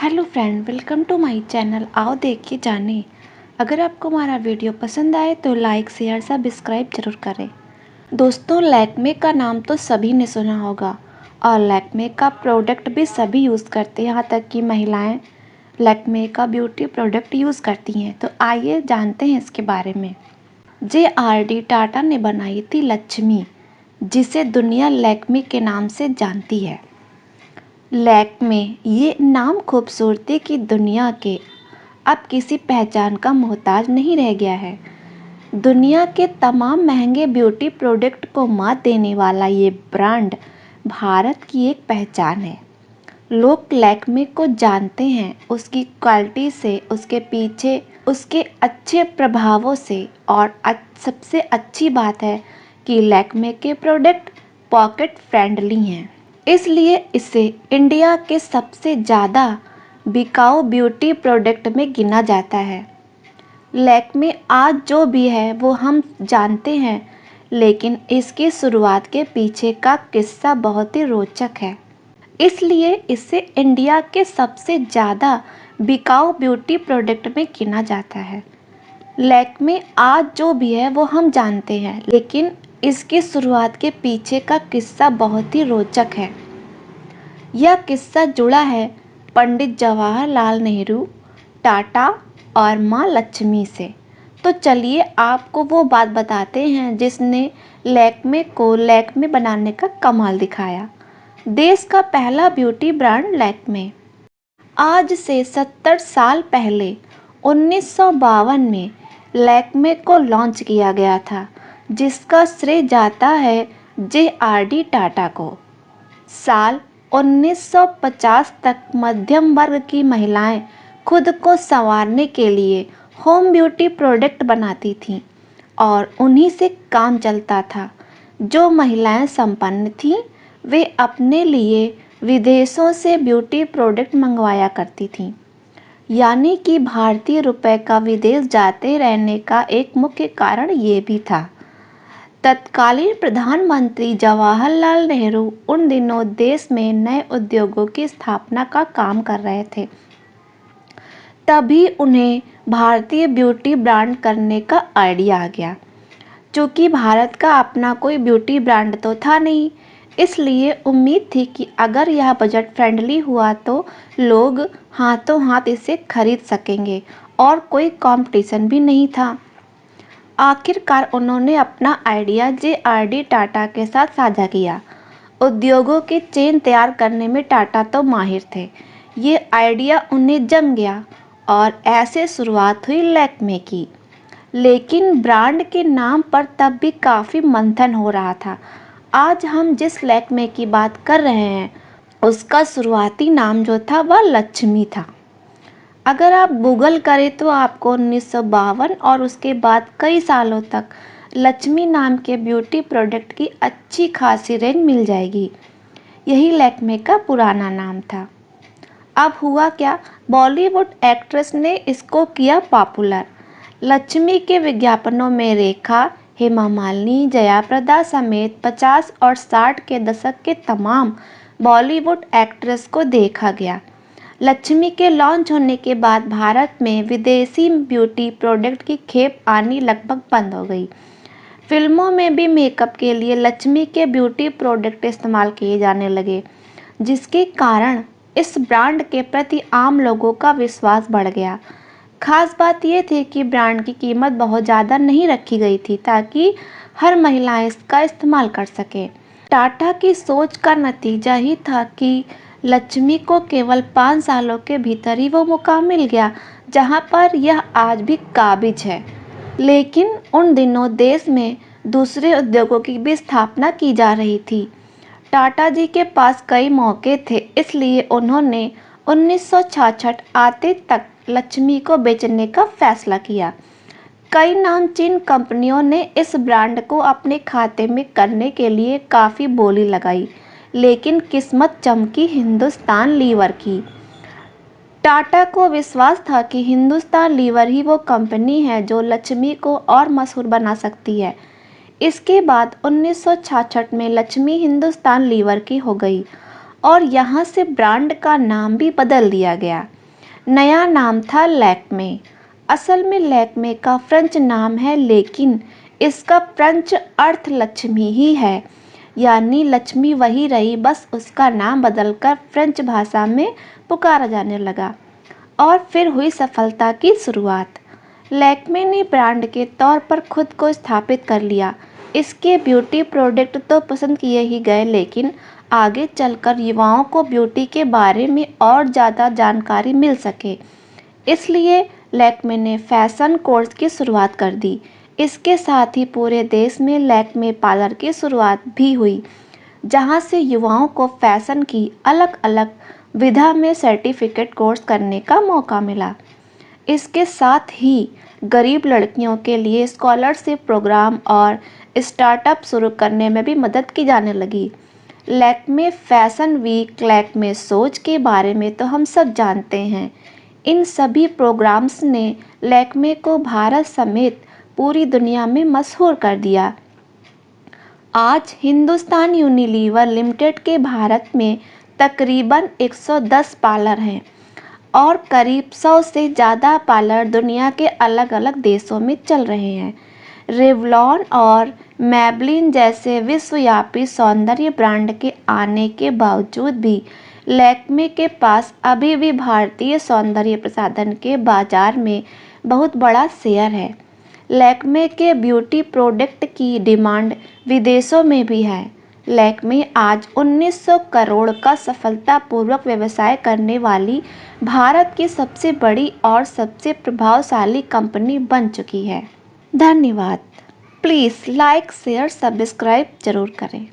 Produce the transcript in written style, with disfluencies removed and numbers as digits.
Hello friend, welcome to my channel. आओ देखिए जाने। अगर आपको हमारा वीडियो पसंद आए तो लाइक शेयर सब्सक्राइब जरूर करें। दोस्तों, लैक्मे का नाम तो सभी ने सुना होगा और लैक्मे का प्रोडक्ट भी सभी यूज़ करते हैं। यहाँ तक कि महिलाएं लैक्मे का ब्यूटी प्रोडक्ट यूज़ करती हैं। तो आइए जानते हैं इसके बारे में। JRD टाटा ने बनाई थी लक्ष्मी, जिसे दुनिया लैक्मे के नाम से जानती है। लैक्मे ये नाम खूबसूरती की दुनिया के अब किसी पहचान का मोहताज नहीं रह गया है। दुनिया के तमाम महंगे ब्यूटी प्रोडक्ट को मात देने वाला ये ब्रांड भारत की एक पहचान है। लोग लैक्मे को जानते हैं उसकी क्वालिटी से, उसके पीछे उसके अच्छे प्रभावों से, और सबसे अच्छी बात है कि लैक्मे के प्रोडक्ट पॉकेट फ्रेंडली हैं। इसलिए इसे इंडिया के सबसे ज़्यादा बिकाऊ ब्यूटी प्रोडक्ट में गिना जाता है। लैक्मे आज जो भी है वो हम जानते हैं, लेकिन इसकी शुरुआत के पीछे का किस्सा बहुत ही रोचक है। इसलिए इसे इंडिया के सबसे ज़्यादा बिकाऊ ब्यूटी प्रोडक्ट में गिना जाता है। लैक्मे आज जो भी है वो हम जानते हैं, लेकिन इसकी शुरुआत के पीछे का किस्सा बहुत ही रोचक है। यह किस्सा जुड़ा है पंडित जवाहरलाल नेहरू, टाटा और माँ लक्ष्मी से। तो चलिए आपको वो बात बताते हैं जिसने लैक्मे को लैक्मे बनाने का कमाल दिखाया। देश का पहला ब्यूटी ब्रांड लैक्मे आज से 70 साल पहले 1952 में लैक्मे को लॉन्च किया गया था, जिसका श्रेय जाता है JRD टाटा को। साल 1950 तक मध्यम वर्ग की महिलाएं खुद को संवारने के लिए होम ब्यूटी प्रोडक्ट बनाती थीं और उन्हीं से काम चलता था। जो महिलाएं संपन्न थीं वे अपने लिए विदेशों से ब्यूटी प्रोडक्ट मंगवाया करती थीं। यानी कि भारतीय रुपए का विदेश जाते रहने का एक मुख्य कारण ये भी था। तत्कालीन प्रधानमंत्री जवाहरलाल नेहरू उन दिनों देश में नए उद्योगों की स्थापना का काम कर रहे थे। तभी उन्हें भारतीय ब्यूटी ब्रांड करने का आइडिया आ गया। चूँकि भारत का अपना कोई ब्यूटी ब्रांड तो था नहीं, इसलिए उम्मीद थी कि अगर यह बजट फ्रेंडली हुआ तो लोग हाथों हाथ इसे खरीद सकेंगे और कोई कंपटीशन भी नहीं था। आखिरकार उन्होंने अपना आइडिया JRD टाटा के साथ साझा किया। उद्योगों की चेन तैयार करने में टाटा तो माहिर थे। ये आइडिया उन्हें जम गया और ऐसे शुरुआत हुई लैक्मे की। लेकिन ब्रांड के नाम पर तब भी काफ़ी मंथन हो रहा था। आज हम जिस लैक्मे की बात कर रहे हैं उसका शुरुआती नाम जो था वह लक्ष्मी था। अगर आप गूगल करें तो आपको 1952 और उसके बाद कई सालों तक लक्ष्मी नाम के ब्यूटी प्रोडक्ट की अच्छी खासी रेंज मिल जाएगी। यही लैक्मे का पुराना नाम था। अब हुआ क्या, बॉलीवुड एक्ट्रेस ने इसको किया पॉपुलर। लक्ष्मी के विज्ञापनों में रेखा, हेमा मालिनी, जयाप्रदा समेत 50 और 60 के दशक के तमाम बॉलीवुड एक्ट्रेस को देखा गया। लक्ष्मी के लॉन्च होने के बाद भारत में विदेशी ब्यूटी प्रोडक्ट की खेप आनी लगभग बंद हो गई। फिल्मों में भी मेकअप के लिए लक्ष्मी के ब्यूटी प्रोडक्ट इस्तेमाल किए जाने लगे, जिसके कारण इस ब्रांड के प्रति आम लोगों का विश्वास बढ़ गया। खास बात यह थी कि ब्रांड की कीमत बहुत ज़्यादा नहीं रखी गई थी ताकि हर महिला इसका इस्तेमाल कर सके। टाटा की सोच का नतीजा ही था कि लक्ष्मी को केवल 5 सालों के भीतर ही वो मुकाम मिल गया जहां पर यह आज भी काबिज है। लेकिन उन दिनों देश में दूसरे उद्योगों की भी स्थापना की जा रही थी। टाटा जी के पास कई मौके थे, इसलिए उन्होंने 1966 आते तक लक्ष्मी को बेचने का फैसला किया। कई नामचीन कंपनियों ने इस ब्रांड को अपने खाते में करने के लिए काफ़ी बोली लगाई, लेकिन किस्मत चमकी हिंदुस्तान लीवर की। टाटा को विश्वास था कि हिंदुस्तान लीवर ही वो कंपनी है जो लक्ष्मी को और मशहूर बना सकती है। इसके बाद 1966 में लक्ष्मी हिंदुस्तान लीवर की हो गई और यहाँ से ब्रांड का नाम भी बदल दिया गया। नया नाम था लैक्मे। असल में लैक्मे का फ्रेंच नाम है, लेकिन इसका फ्रेंच अर्थ लक्ष्मी ही है, यानी लक्ष्मी वही रही, बस उसका नाम बदलकर फ्रेंच भाषा में पुकारा जाने लगा। और फिर हुई सफलता की शुरुआत। लैक्मे ने ब्रांड के तौर पर खुद को स्थापित कर लिया। इसके ब्यूटी प्रोडक्ट तो पसंद किए ही गए, लेकिन आगे चलकर युवाओं को ब्यूटी के बारे में और ज़्यादा जानकारी मिल सके, इसलिए लैक्मे ने फैशन कोर्स की शुरुआत कर दी। इसके साथ ही पूरे देश में लैक्मे पार्लर की शुरुआत भी हुई, जहां से युवाओं को फैशन की अलग अलग विधा में सर्टिफिकेट कोर्स करने का मौका मिला। इसके साथ ही गरीब लड़कियों के लिए स्कॉलरशिप प्रोग्राम और स्टार्टअप शुरू करने में भी मदद की जाने लगी। लैक्मे फैशन वीक, लैक्मे सोच के बारे में तो हम सब जानते हैं। इन सभी प्रोग्राम्स ने लैक्मे को भारत समेत पूरी दुनिया में मशहूर कर दिया। आज हिंदुस्तान यूनिलीवर लिमिटेड के भारत में तकरीबन 110 पार्लर हैं और करीब 100 से ज़्यादा पार्लर दुनिया के अलग अलग देशों में चल रहे हैं। रेवलॉन और मैबलिन जैसे विश्वव्यापी सौंदर्य ब्रांड के आने के बावजूद भी लैक्मे के पास अभी भी भारतीय सौंदर्य प्रसाधन के बाजार में बहुत बड़ा शेयर है। लैक्मे के ब्यूटी प्रोडक्ट की डिमांड विदेशों में भी है। लैक्मे आज 1900 करोड़ का सफलतापूर्वक व्यवसाय करने वाली भारत की सबसे बड़ी और सबसे प्रभावशाली कंपनी बन चुकी है। धन्यवाद। प्लीज़ लाइक, शेयर, सब्सक्राइब जरूर करें।